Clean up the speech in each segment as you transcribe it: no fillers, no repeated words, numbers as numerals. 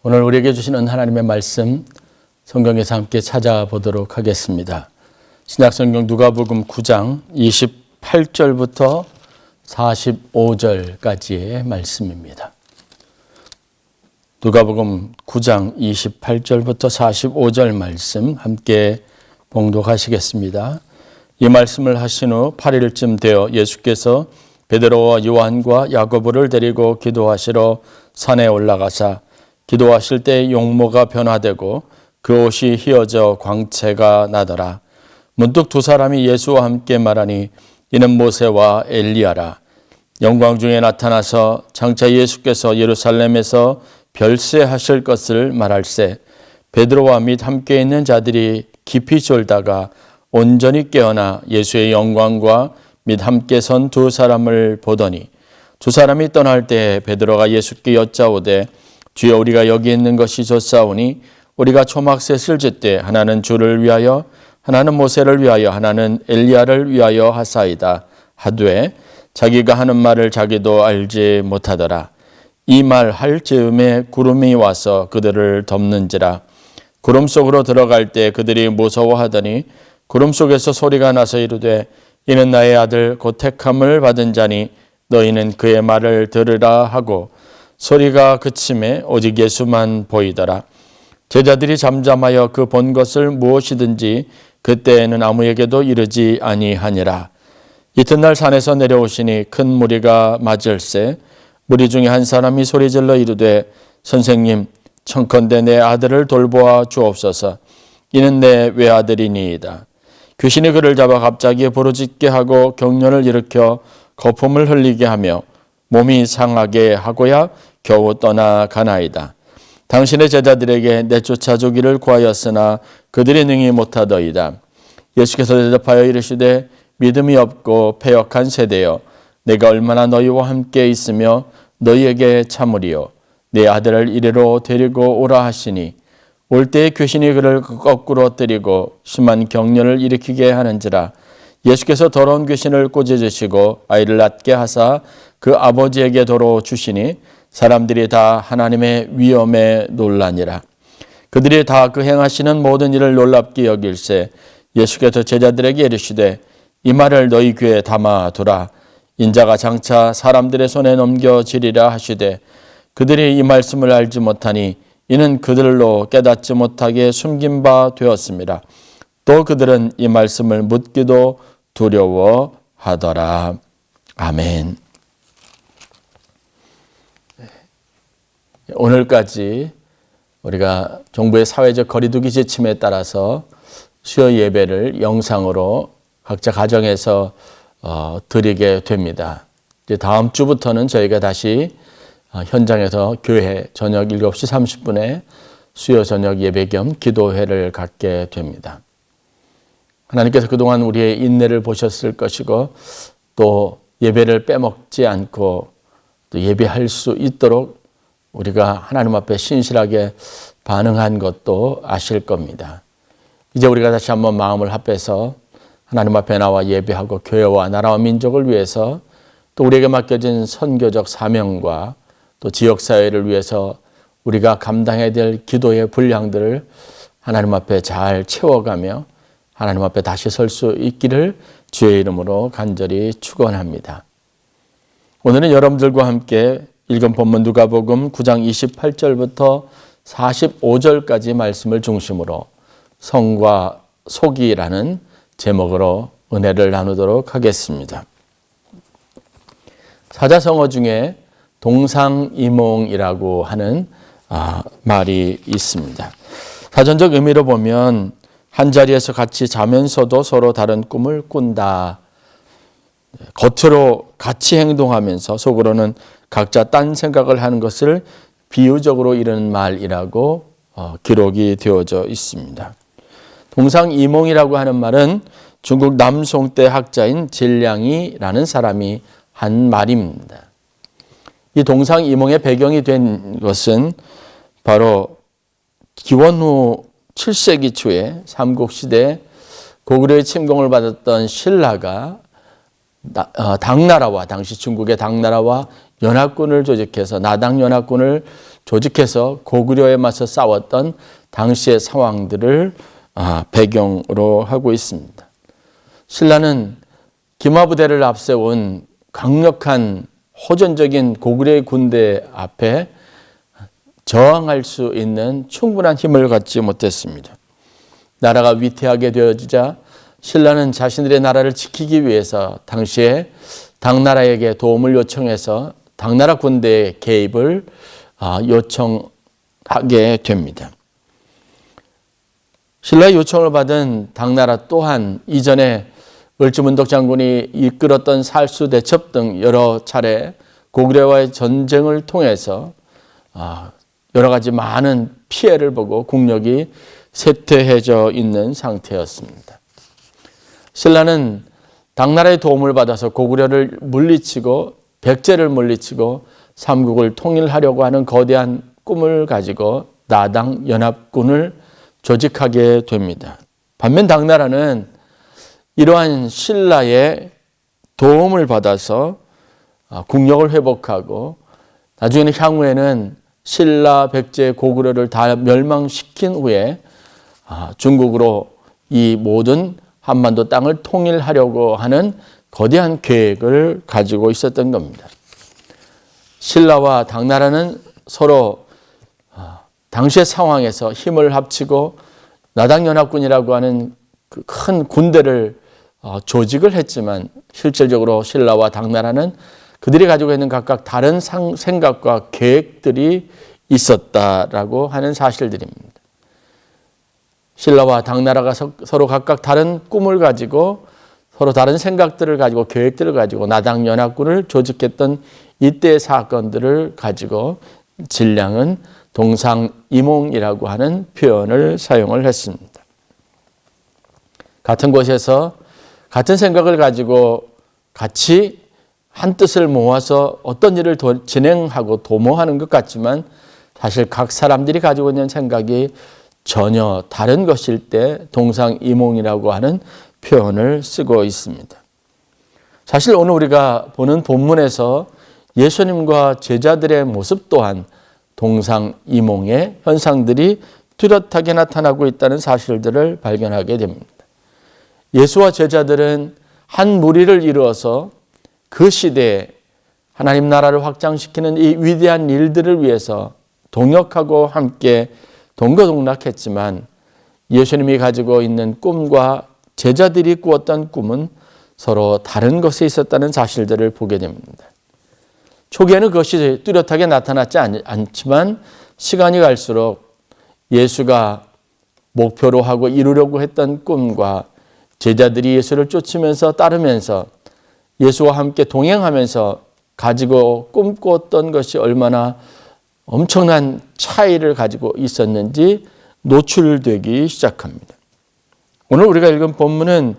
오늘 우리에게 주시는 하나님의 말씀 성경에서 함께 찾아보도록 하겠습니다. 신약성경 누가복음 9장 28절부터 45절까지의 말씀입니다. 누가복음 9장 28절부터 45절 말씀 함께 봉독하시겠습니다. 이 말씀을 하신 후 8일쯤 되어 예수께서 베드로와 요한과 야고보를 데리고 기도하시러 산에 올라가사 기도하실 때 용모가 변화되고 그 옷이 휘어져 광채가 나더라. 문득 두 사람이 예수와 함께 말하니 이는 모세와 엘리야라. 영광 중에 나타나서 장차 예수께서 예루살렘에서 별세하실 것을 말할세 베드로와 및 함께 있는 자들이 깊이 졸다가 온전히 깨어나 예수의 영광과 및 함께 선 두 사람을 보더니 두 사람이 떠날 때 베드로가 예수께 여짜오되 주여 우리가 여기 있는 것이 좋사오니 우리가 초막셋을 짓되 하나는 주를 위하여 하나는 모세를 위하여 하나는 엘리야를 위하여 하사이다 하되 자기가 하는 말을 자기도 알지 못하더라. 이 말 할 즈음에 구름이 와서 그들을 덮는지라. 구름 속으로 들어갈 때 그들이 무서워하더니 구름 속에서 소리가 나서 이르되 이는 나의 아들 곧 택함을 받은 자니 너희는 그의 말을 들으라 하고 소리가 그침에 오직 예수만 보이더라. 제자들이 잠잠하여 그 본 것을 무엇이든지 그때에는 아무에게도 이르지 아니하니라. 이튿날 산에서 내려오시니 큰 무리가 맞을세 무리 중에 한 사람이 소리질러 이르되 선생님 청컨대 내 아들을 돌보아 주옵소서. 이는 내 외아들이니이다. 귀신이 그를 잡아 갑자기 부르짖게 하고 경련을 일으켜 거품을 흘리게 하며 몸이 상하게 하고야 겨우 떠나가나이다. 당신의 제자들에게 내쫓아주기를 구하였으나 그들이 능히 못하더이다. 예수께서 대답하여 이르시되 믿음이 없고 패역한 세대여 내가 얼마나 너희와 함께 있으며 너희에게 참으리요. 내 아들을 이리로 데리고 오라 하시니 올 때에 귀신이 그를 거꾸로 때리고 심한 경련을 일으키게 하는지라. 예수께서 더러운 귀신을 꾸짖으시고 아이를 낫게 하사 그 아버지에게 도로 주시니 사람들이 다 하나님의 위엄에 놀라니라. 그들이 다 그 행하시는 모든 일을 놀랍게 여길세 예수께서 제자들에게 이르시되 이 말을 너희 귀에 담아두라. 인자가 장차 사람들의 손에 넘겨지리라 하시되 그들이 이 말씀을 알지 못하니 이는 그들로 깨닫지 못하게 숨긴 바 되었습니다. 또 그들은 이 말씀을 묻기도 두려워하더라. 아멘. 오늘까지 우리가 정부의 사회적 거리두기 지침에 따라서 수요 예배를 영상으로 각자 가정에서 드리게 됩니다. 이제 다음 주부터는 저희가 다시 현장에서 교회 저녁 7시 30분에 수요 저녁 예배 겸 기도회를 갖게 됩니다. 하나님께서 그동안 우리의 인내를 보셨을 것이고 또 예배를 빼먹지 않고 또 예배할 수 있도록 우리가 하나님 앞에 신실하게 반응한 것도 아실 겁니다. 이제 우리가 다시 한번 마음을 합해서 하나님 앞에 나와 예배하고 교회와 나라와 민족을 위해서 또 우리에게 맡겨진 선교적 사명과 또 지역사회를 위해서 우리가 감당해야 될 기도의 분량들을 하나님 앞에 잘 채워가며 하나님 앞에 다시 설 수 있기를 주의 이름으로 간절히 축원합니다. 오늘은 여러분들과 함께 읽은 본문 누가복음 9장 28절부터 45절까지 말씀을 중심으로 성과 속이라는 제목으로 은혜를 나누도록 하겠습니다. 사자성어 중에 동상이몽이라고 하는 말이 있습니다. 사전적 의미로 보면 한자리에서 같이 자면서도 서로 다른 꿈을 꾼다. 겉으로 같이 행동하면서 속으로는 각자 딴 생각을 하는 것을 비유적으로 이르는 말이라고 기록이 되어져 있습니다. 동상이몽이라고 하는 말은 중국 남송대 학자인 진량이라는 사람이 한 말입니다. 이 동상이몽의 배경이 된 것은 바로 기원 후 7세기 초에 삼국시대 고구려의 침공을 받았던 신라가 당나라와 당시 중국의 당나라와 연합군을 조직해서 나당 연합군을 조직해서 고구려에 맞서 싸웠던 당시의 상황들을 배경으로 하고 있습니다. 신라는 기마부대를 앞세운 강력한 호전적인 고구려의 군대 앞에 저항할 수 있는 충분한 힘을 갖지 못했습니다. 나라가 위태하게 되어지자 신라는 자신들의 나라를 지키기 위해서 당시에 당나라에게 도움을 요청해서 당나라 군대의 개입을 요청하게 됩니다. 신라의 요청을 받은 당나라 또한 이전에 을지문덕 장군이 이끌었던 살수 대첩 등 여러 차례 고구려와의 전쟁을 통해서 여러 가지 많은 피해를 보고 국력이 쇠퇴해져 있는 상태였습니다. 신라는 당나라의 도움을 받아서 고구려를 물리치고 백제를 물리치고 삼국을 통일하려고 하는 거대한 꿈을 가지고 나당 연합군을 조직하게 됩니다. 반면 당나라는 이러한 신라의 도움을 받아서 국력을 회복하고 나중에는 향후에는 신라, 백제, 고구려를 다 멸망시킨 후에 중국으로 이 모든 한반도 땅을 통일하려고 하는 거대한 계획을 가지고 있었던 겁니다. 신라와 당나라는 서로 당시의 상황에서 힘을 합치고 나당연합군이라고 하는 그 큰 군대를 조직을 했지만 실질적으로 신라와 당나라는 그들이 가지고 있는 각각 다른 생각과 계획들이 있었다라고 하는 사실들입니다. 신라와 당나라가 서로 각각 다른 꿈을 가지고 서로 다른 생각들을 가지고 계획들을 가지고 나당연합군을 조직했던 이때의 사건들을 가지고 진량은 동상이몽이라고 하는 표현을 사용을 했습니다. 같은 곳에서 같은 생각을 가지고 같이 한 뜻을 모아서 어떤 일을 진행하고 도모하는 것 같지만 사실 각 사람들이 가지고 있는 생각이 전혀 다른 것일 때 동상이몽이라고 하는 표현을 쓰고 있습니다. 사실 오늘 우리가 보는 본문에서 예수님과 제자들의 모습 또한 동상이몽의 현상들이 뚜렷하게 나타나고 있다는 사실들을 발견하게 됩니다. 예수와 제자들은 한 무리를 이루어서 그 시대에 하나님 나라를 확장시키는 이 위대한 일들을 위해서 동역하고 함께 동거동락했지만 예수님이 가지고 있는 꿈과 제자들이 꾸었던 꿈은 서로 다른 것에 있었다는 사실들을 보게 됩니다. 초기에는 그것이 뚜렷하게 나타났지 않지만 시간이 갈수록 예수가 목표로 하고 이루려고 했던 꿈과 제자들이 예수를 쫓으면서 따르면서 예수와 함께 동행하면서 가지고 꿈꿨던 것이 얼마나 엄청난 차이를 가지고 있었는지 노출되기 시작합니다. 오늘 우리가 읽은 본문은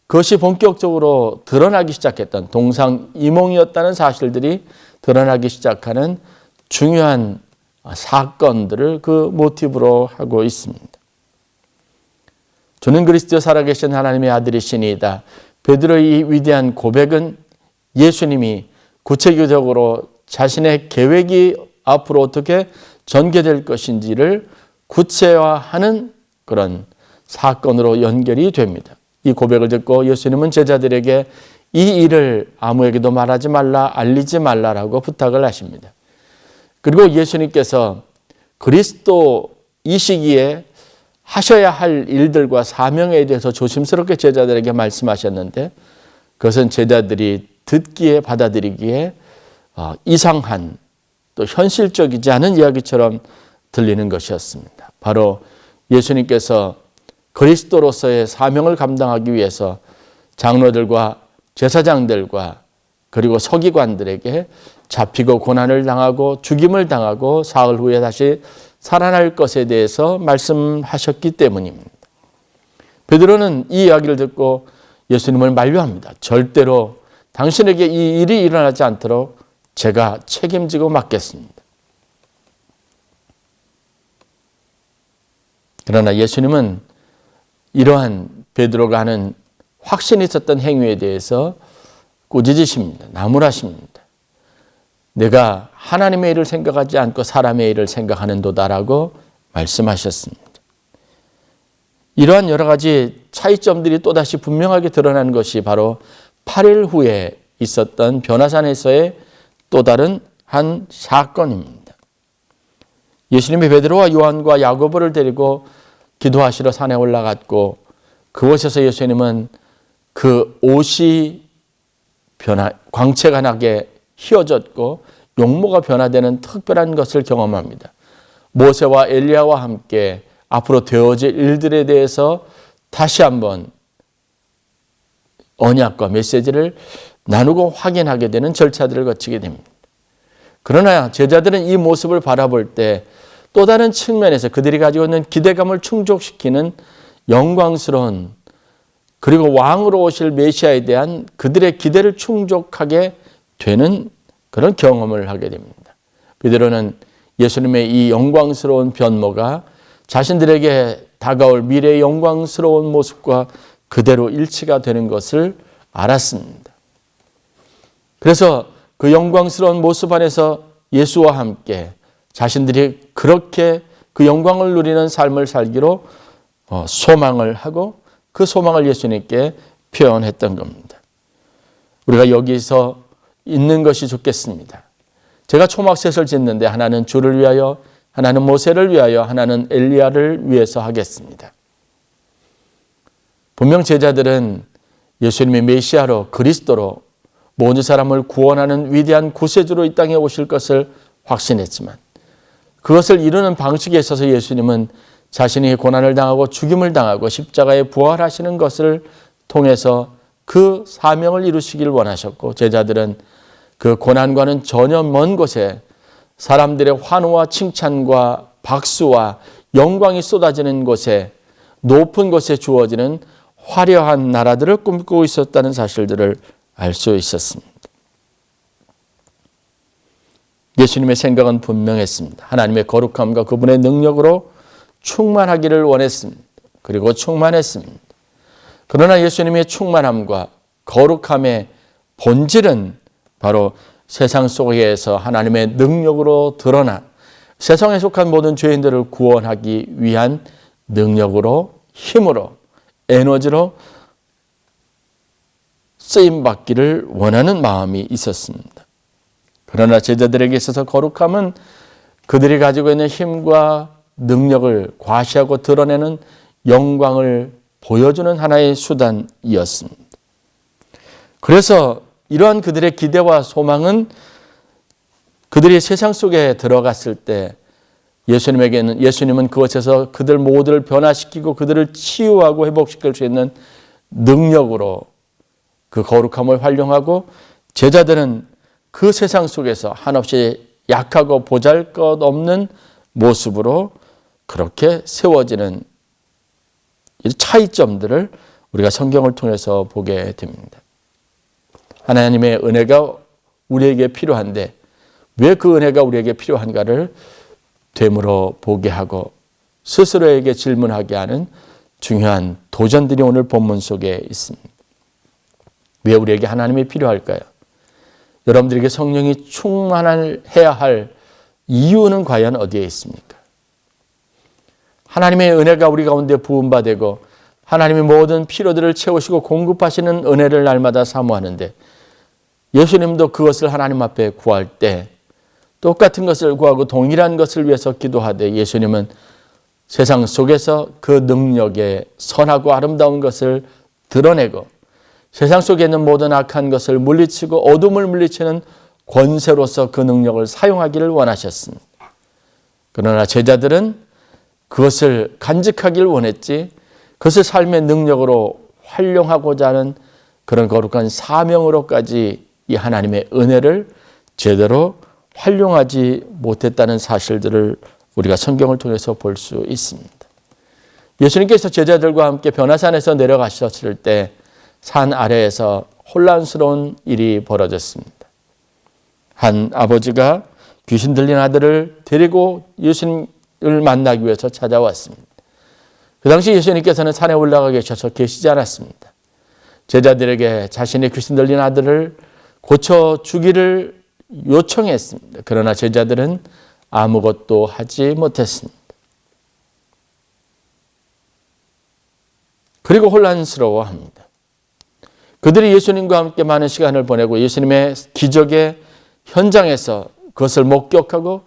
그것이 본격적으로 드러나기 시작했던 동상이몽이었다는 사실들이 드러나기 시작하는 중요한 사건들을 그 모티브로 하고 있습니다. 저는 그리스도 살아계신 하나님의 아들이시니이다. 베드로의 이 위대한 고백은 예수님이 구체적으로 자신의 계획이 앞으로 어떻게 전개될 것인지를 구체화하는 그런 사건으로 연결이 됩니다. 이 고백을 듣고 예수님은 제자들에게 이 일을 아무에게도 말하지 말라, 알리지 말라라고 부탁을 하십니다. 그리고 예수님께서 그리스도 이 시기에 하셔야 할 일들과 사명에 대해서 조심스럽게 제자들에게 말씀하셨는데 그것은 제자들이 듣기에 받아들이기에 이상한 또 현실적이지 않은 이야기처럼 들리는 것이었습니다. 바로 예수님께서 그리스도로서의 사명을 감당하기 위해서 장로들과 제사장들과 그리고 서기관들에게 잡히고 고난을 당하고 죽임을 당하고 사흘 후에 다시 살아날 것에 대해서 말씀하셨기 때문입니다. 베드로는 이 이야기를 듣고 예수님을 만류합니다. 절대로 당신에게 이 일이 일어나지 않도록 제가 책임지고 맡겠습니다. 그러나 예수님은 이러한 베드로가 하는 확신이 있었던 행위에 대해서 꾸짖으십니다. 나무라십니다. 내가 하나님의 일을 생각하지 않고 사람의 일을 생각하는도다라고 말씀하셨습니다. 이러한 여러 가지 차이점들이 또다시 분명하게 드러난 것이 바로 8일 후에 있었던 변화산에서의 또 다른 한 사건입니다. 예수님이 베드로와 요한과 야고보를 데리고 기도하시러 산에 올라갔고 그곳에서 예수님은 그 옷이 광채가 나게 휘어졌고 용모가 변화되는 특별한 것을 경험합니다. 모세와 엘리야와 함께 앞으로 되어질 일들에 대해서 다시 한번 언약과 메시지를 나누고 확인하게 되는 절차들을 거치게 됩니다. 그러나 제자들은 이 모습을 바라볼 때 또 다른 측면에서 그들이 가지고 있는 기대감을 충족시키는 영광스러운 그리고 왕으로 오실 메시아에 대한 그들의 기대를 충족하게 되는 그런 경험을 하게 됩니다. 베드로는 예수님의 이 영광스러운 변모가 자신들에게 다가올 미래의 영광스러운 모습과 그대로 일치가 되는 것을 알았습니다. 그래서 그 영광스러운 모습 안에서 예수와 함께 자신들이 그렇게 그 영광을 누리는 삶을 살기로 소망을 하고 그 소망을 예수님께 표현했던 겁니다. 우리가 여기서 있는 것이 좋겠습니다. 제가 초막셋을 짓는데 하나는 주를 위하여, 하나는 모세를 위하여, 하나는 엘리야를 위해서 하겠습니다. 분명 제자들은 예수님이 메시아로 그리스도로 모든 사람을 구원하는 위대한 구세주로 이 땅에 오실 것을 확신했지만 그것을 이루는 방식에 있어서 예수님은 자신이 고난을 당하고 죽임을 당하고 십자가에 부활하시는 것을 통해서 그 사명을 이루시길 원하셨고 제자들은 그 고난과는 전혀 먼 곳에 사람들의 환호와 칭찬과 박수와 영광이 쏟아지는 곳에 높은 곳에 주어지는 화려한 나라들을 꿈꾸고 있었다는 사실들을 알 수 있었습니다. 예수님의 생각은 분명했습니다. 하나님의 거룩함과 그분의 능력으로 충만하기를 원했습니다. 그리고 충만했습니다. 그러나 예수님의 충만함과 거룩함의 본질은 바로 세상 속에서 하나님의 능력으로 드러나 세상에 속한 모든 죄인들을 구원하기 위한 능력으로, 힘으로, 에너지로 쓰임받기를 원하는 마음이 있었습니다. 그러나 제자들에게 있어서 거룩함은 그들이 가지고 있는 힘과 능력을 과시하고 드러내는 영광을 보여주는 하나의 수단이었습니다. 그래서 이러한 그들의 기대와 소망은 그들이 세상 속에 들어갔을 때 예수님은 그곳에서 그들 모두를 변화시키고 그들을 치유하고 회복시킬 수 있는 능력으로 그 거룩함을 활용하고 제자들은 그 세상 속에서 한없이 약하고 보잘것없는 모습으로 그렇게 세워지는 차이점들을 우리가 성경을 통해서 보게 됩니다. 하나님의 은혜가 우리에게 필요한데 왜 그 은혜가 우리에게 필요한가를 되물어 보게 하고 스스로에게 질문하게 하는 중요한 도전들이 오늘 본문 속에 있습니다. 왜 우리에게 하나님이 필요할까요? 여러분들에게 성령이 충만해야 할 이유는 과연 어디에 있습니까? 하나님의 은혜가 우리 가운데 부음받고 하나님의 모든 필요들을 채우시고 공급하시는 은혜를 날마다 사모하는데 예수님도 그것을 하나님 앞에 구할 때 똑같은 것을 구하고 동일한 것을 위해서 기도하되 예수님은 세상 속에서 그 능력의 선하고 아름다운 것을 드러내고 세상 속에 있는 모든 악한 것을 물리치고 어둠을 물리치는 권세로서 그 능력을 사용하기를 원하셨습니다. 그러나 제자들은 그것을 간직하기를 원했지 그것을 삶의 능력으로 활용하고자 하는 그런 거룩한 사명으로까지 이 하나님의 은혜를 제대로 활용하지 못했다는 사실들을 우리가 성경을 통해서 볼 수 있습니다. 예수님께서 제자들과 함께 변화산에서 내려가셨을 때 산 아래에서 혼란스러운 일이 벌어졌습니다. 한 아버지가 귀신 들린 아들을 데리고 예수님을 만나기 위해서 찾아왔습니다. 그 당시 예수님께서는 산에 올라가 계시지 않았습니다. 제자들에게 자신의 귀신 들린 아들을 고쳐주기를 요청했습니다. 그러나 제자들은 아무것도 하지 못했습니다. 그리고 혼란스러워합니다. 그들이 예수님과 함께 많은 시간을 보내고 예수님의 기적의 현장에서 그것을 목격하고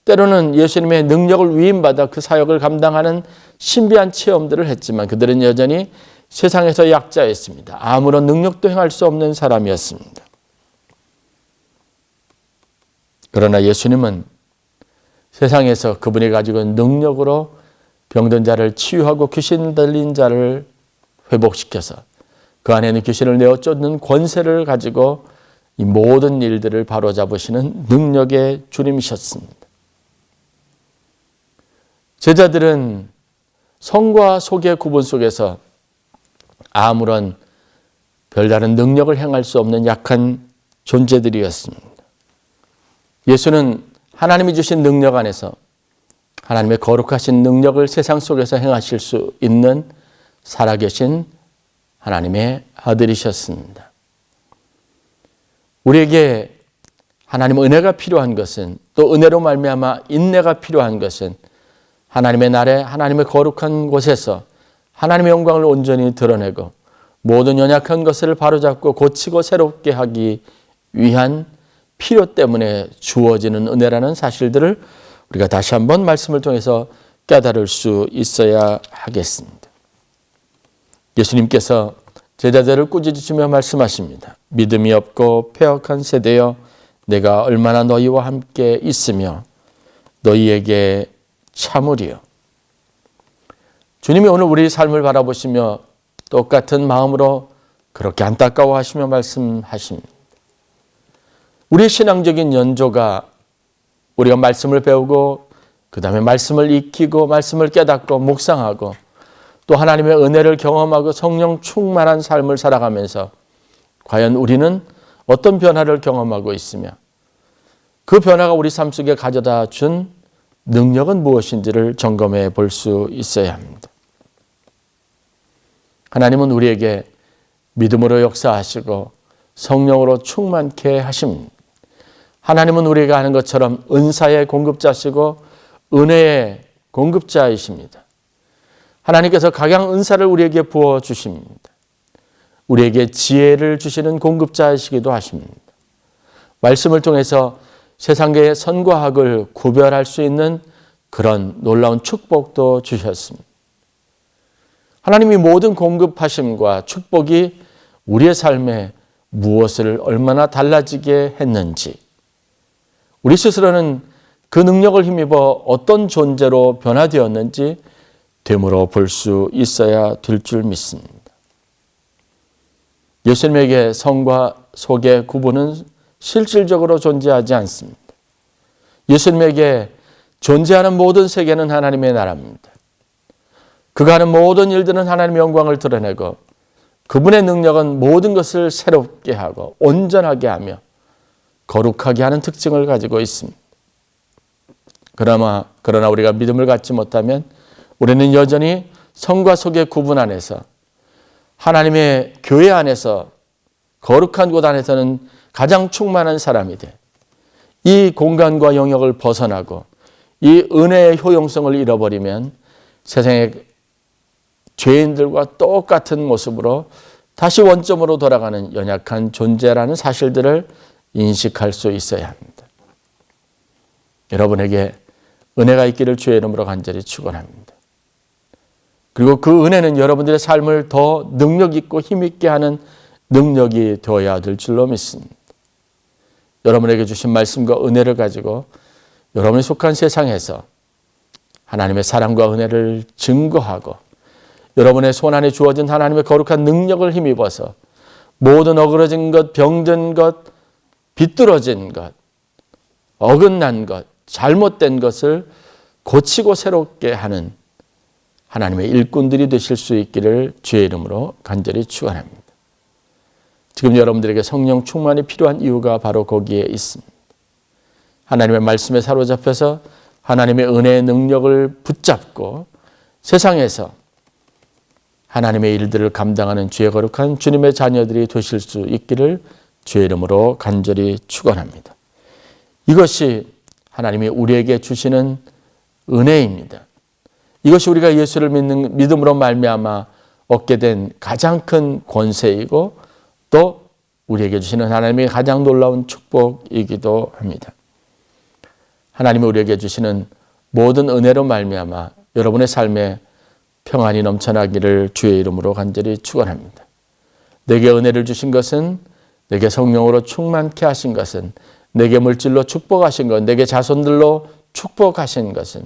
때로는 예수님의 능력을 위임받아 그 사역을 감당하는 신비한 체험들을 했지만 그들은 여전히 세상에서 약자였습니다. 아무런 능력도 행할 수 없는 사람이었습니다. 그러나 예수님은 세상에서 그분이 가지고 있는 능력으로 병든 자를 치유하고 귀신 들린 자를 회복시켜서 그 안에 있는 귀신을 내어 쫓는 권세를 가지고 이 모든 일들을 바로잡으시는 능력의 주님이셨습니다. 제자들은 성과 속의 구분 속에서 아무런 별다른 능력을 행할 수 없는 약한 존재들이었습니다. 예수는 하나님이 주신 능력 안에서 하나님의 거룩하신 능력을 세상 속에서 행하실 수 있는 살아계신 하나님의 아들이셨습니다. 우리에게 하나님의 은혜가 필요한 것은 또 은혜로 말미암아 인내가 필요한 것은 하나님의 날에 하나님의 거룩한 곳에서 하나님의 영광을 온전히 드러내고 모든 연약한 것을 바로잡고 고치고 새롭게 하기 위한 필요 때문에 주어지는 은혜라는 사실들을 우리가 다시 한번 말씀을 통해서 깨달을 수 있어야 하겠습니다. 예수님께서 제자들을 꾸짖으시며 말씀하십니다. 믿음이 없고 패역한 세대여 내가 얼마나 너희와 함께 있으며 너희에게 참으리요. 주님이 오늘 우리 삶을 바라보시며 똑같은 마음으로 그렇게 안타까워하시며 말씀하십니다. 우리의 신앙적인 연조가 우리가 말씀을 배우고 그 다음에 말씀을 익히고 말씀을 깨닫고 묵상하고 또 하나님의 은혜를 경험하고 성령 충만한 삶을 살아가면서 과연 우리는 어떤 변화를 경험하고 있으며 그 변화가 우리 삶 속에 가져다 준 능력은 무엇인지를 점검해 볼 수 있어야 합니다. 하나님은 우리에게 믿음으로 역사하시고 성령으로 충만케 하십니다. 하나님은 우리가 아는 것처럼 은사의 공급자시고 은혜의 공급자이십니다. 하나님께서 각양 은사를 우리에게 부어주십니다. 우리에게 지혜를 주시는 공급자이시기도 하십니다. 말씀을 통해서 세상의 선과 악을 구별할 수 있는 그런 놀라운 축복도 주셨습니다. 하나님이 모든 공급하심과 축복이 우리의 삶에 무엇을 얼마나 달라지게 했는지 우리 스스로는 그 능력을 힘입어 어떤 존재로 변화되었는지 되물어 볼 수 있어야 될 줄 믿습니다. 예수님에게 성과 속의 구분은 실질적으로 존재하지 않습니다. 예수님에게 존재하는 모든 세계는 하나님의 나라입니다. 그가 하는 모든 일들은 하나님의 영광을 드러내고 그분의 능력은 모든 것을 새롭게 하고 온전하게 하며 거룩하게 하는 특징을 가지고 있습니다. 그러나 우리가 믿음을 갖지 못하면 우리는 여전히 성과 속의 구분 안에서 하나님의 교회 안에서 거룩한 곳 안에서는 가장 충만한 사람이 돼 이 공간과 영역을 벗어나고 이 은혜의 효용성을 잃어버리면 세상의 죄인들과 똑같은 모습으로 다시 원점으로 돌아가는 연약한 존재라는 사실들을 인식할 수 있어야 합니다. 여러분에게 은혜가 있기를 주의 이름으로 간절히 축원합니다. 그리고 그 은혜는 여러분들의 삶을 더 능력 있고 힘 있게 하는 능력이 되어야 될 줄로 믿습니다. 여러분에게 주신 말씀과 은혜를 가지고 여러분이 속한 세상에서 하나님의 사랑과 은혜를 증거하고 여러분의 손 안에 주어진 하나님의 거룩한 능력을 힘입어서 모든 어그러진 것, 병든 것, 비뚤어진 것, 어긋난 것, 잘못된 것을 고치고 새롭게 하는 하나님의 일꾼들이 되실 수 있기를 주의 이름으로 간절히 축원합니다. 지금 여러분들에게 성령 충만이 필요한 이유가 바로 거기에 있습니다. 하나님의 말씀에 사로잡혀서 하나님의 은혜의 능력을 붙잡고 세상에서 하나님의 일들을 감당하는 주의 거룩한 주님의 자녀들이 되실 수 있기를 주의 이름으로 간절히 축원합니다. 이것이 하나님이 우리에게 주시는 은혜입니다. 이것이 우리가 예수를 믿는 믿음으로 말미암아 얻게 된 가장 큰 권세이고 또 우리에게 주시는 하나님의 가장 놀라운 축복이기도 합니다. 하나님이 우리에게 주시는 모든 은혜로 말미암아 여러분의 삶에 평안이 넘쳐나기를 주의 이름으로 간절히 축원합니다. 내게 은혜를 주신 것은, 내게 성령으로 충만케 하신 것은, 내게 물질로 축복하신 것, 내게 자손들로 축복하신 것은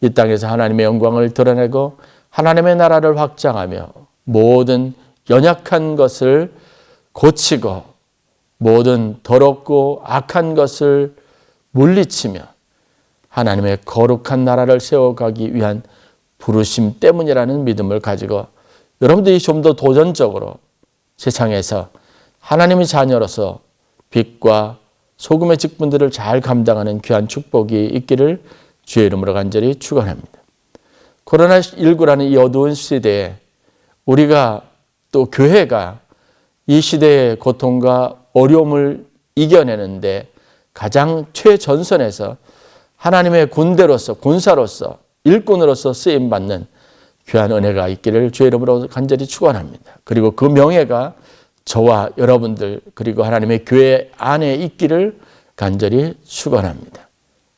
이 땅에서 하나님의 영광을 드러내고 하나님의 나라를 확장하며 모든 연약한 것을 고치고 모든 더럽고 악한 것을 물리치며 하나님의 거룩한 나라를 세워가기 위한 부르심 때문이라는 믿음을 가지고 여러분들이 좀 더 도전적으로 세상에서 하나님의 자녀로서 빛과 소금의 직분들을 잘 감당하는 귀한 축복이 있기를 주의 이름으로 간절히 축원합니다. 코로나19라는 이 어두운 시대에 우리가 또 교회가 이 시대의 고통과 어려움을 이겨내는데 가장 최전선에서 하나님의 군대로서, 군사로서, 일꾼으로서 쓰임받는 귀한 은혜가 있기를 주의 이름으로 간절히 축원합니다. 그리고 그 명예가 저와 여러분들 그리고 하나님의 교회 안에 있기를 간절히 축원합니다.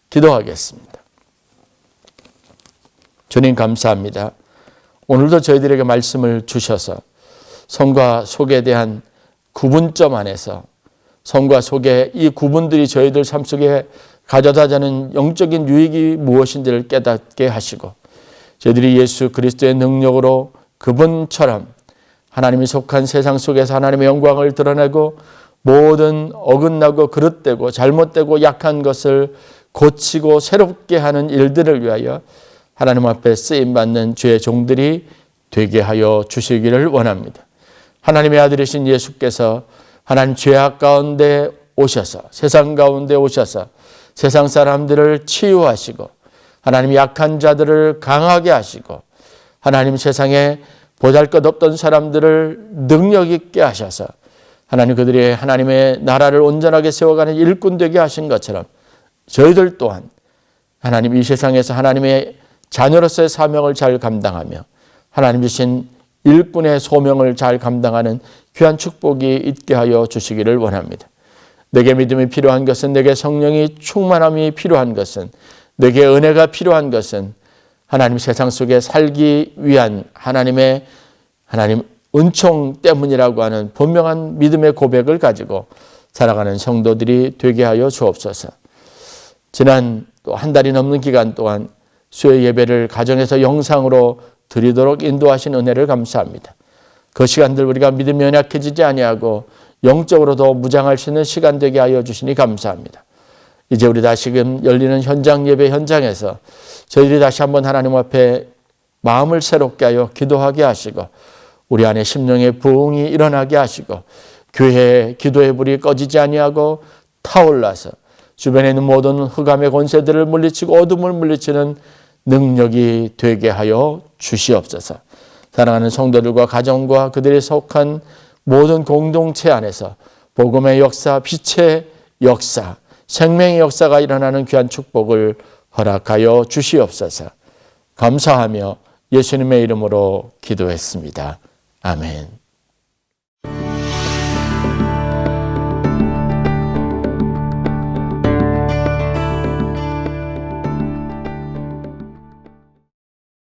기도하겠습니다. 주님 감사합니다. 오늘도 저희들에게 말씀을 주셔서 성과 속에 대한 구분점 안에서 성과 속에 이 구분들이 저희들 삶 속에 가져다자는 영적인 유익이 무엇인지를 깨닫게 하시고 저희들이 예수 그리스도의 능력으로 그분처럼 하나님이 속한 세상 속에서 하나님의 영광을 드러내고 모든 어긋나고 그릇되고 잘못되고 약한 것을 고치고 새롭게 하는 일들을 위하여 하나님 앞에 쓰임받는 주의 종들이 되게 하여 주시기를 원합니다. 하나님의 아들이신 예수께서 하나님 죄악 가운데 오셔서 세상 가운데 오셔서 세상 사람들을 치유하시고 하나님 약한 자들을 강하게 하시고 하나님 세상에 보잘것없던 사람들을 능력 있게 하셔서 하나님 그들이 하나님의 나라를 온전하게 세워가는 일꾼 되게 하신 것처럼 저희들 또한 하나님 이 세상에서 하나님의 자녀로서의 사명을 잘 감당하며 하나님 주신 일꾼의 소명을 잘 감당하는 귀한 축복이 있게 하여 주시기를 원합니다. 내게 믿음이 필요한 것은, 내게 성령이 충만함이 필요한 것은, 내게 은혜가 필요한 것은 하나님 세상 속에 살기 위한 하나님 은총 때문이라고 하는 분명한 믿음의 고백을 가지고 살아가는 성도들이 되게 하여 주옵소서. 지난 또 한 달이 넘는 기간 동안 수요 예배를 가정에서 영상으로 드리도록 인도하신 은혜를 감사합니다. 그 시간들 우리가 믿음이 연약해지지 아니하고 영적으로도 무장할 수 있는 시간 되게 하여 주시니 감사합니다. 이제 우리 다시금 열리는 현장 예배 현장에서 저희들이 다시 한번 하나님 앞에 마음을 새롭게 하여 기도하게 하시고 우리 안에 심령의 부흥이 일어나게 하시고 교회의 기도의 불이 꺼지지 아니하고 타올라서 주변에 있는 모든 흑암의 권세들을 물리치고 어둠을 물리치는 능력이 되게 하여 주시옵소서. 사랑하는 성도들과 가정과 그들이 속한 모든 공동체 안에서 복음의 역사, 빛의 역사, 생명의 역사가 일어나는 귀한 축복을 허락하여 주시옵소서. 감사하며 예수님의 이름으로 기도했습니다. 아멘.